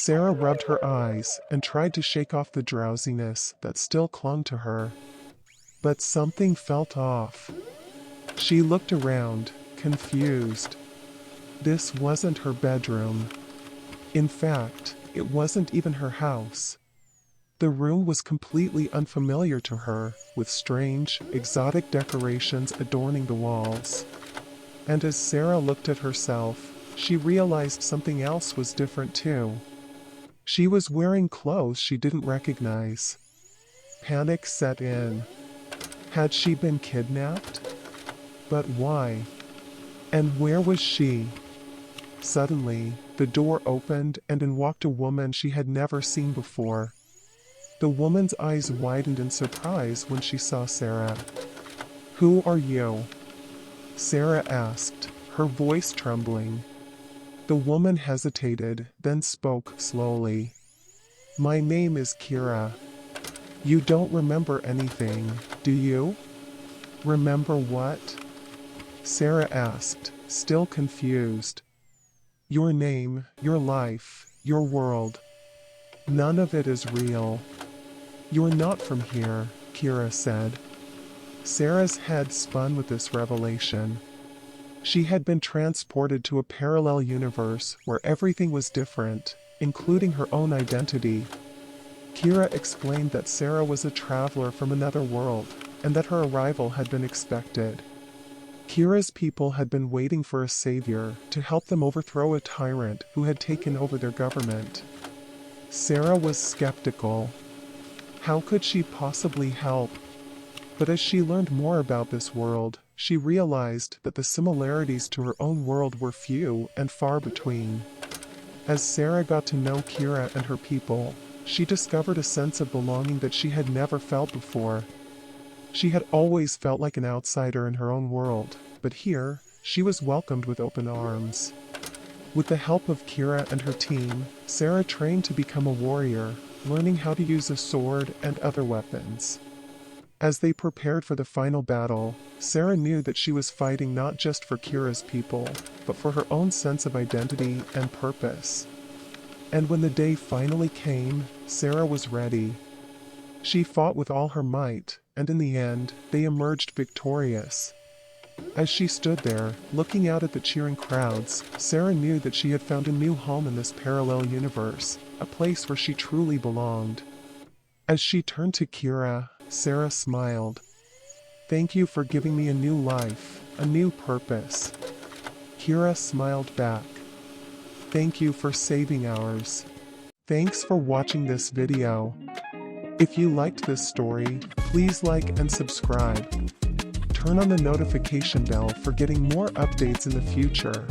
Sarah rubbed her eyes and tried to shake off the drowsiness that still clung to her. But something felt off. She looked around, confused. This wasn't her bedroom. In fact, it wasn't even her house. The room was completely unfamiliar to her, with strange, exotic decorations adorning the walls. And as Sarah looked at herself, she realized something else was different too. She was wearing clothes she didn't recognize. Panic set in. Had she been kidnapped? But why? And where was she? Suddenly, the door opened and in walked a woman she had never seen before. The woman's eyes widened in surprise when she saw Sarah. "Who are you?" Sarah asked, her voice trembling. The woman hesitated, then spoke slowly. "My name is Kira." "You don't remember anything, do you?" "Remember what?" Sarah asked, still confused. "Your name, your life, your world. None of it is real." "You're not from here," Kira said. Sarah's head spun with this revelation. She had been transported to a parallel universe where everything was different, including her own identity. Kira explained that Sarah was a traveler from another world, and that her arrival had been expected. Kira's people had been waiting for a savior to help them overthrow a tyrant who had taken over their government. Sarah was skeptical. How could she possibly help? But as she learned more about this world, she realized that the similarities to her own world were few and far between. As Sarah got to know Kira and her people, she discovered a sense of belonging that she had never felt before. She had always felt like an outsider in her own world, but here, she was welcomed with open arms. With the help of Kira and her team, Sarah trained to become a warrior, learning how to use a sword and other weapons. As they prepared for the final battle, Sarah knew that she was fighting not just for Kira's people, but for her own sense of identity and purpose. And when the day finally came, Sarah was ready. She fought with all her might, and in the end, they emerged victorious. As she stood there, looking out at the cheering crowds, Sarah knew that she had found a new home in this parallel universe, a place where she truly belonged. As she turned to Kira, Sarah smiled. "Thank you for giving me a new life, a new purpose." Kira smiled back. "Thank you for saving ours." Thanks for watching this video. If you liked this story, please like and subscribe. Turn on the notification bell for getting more updates in the future.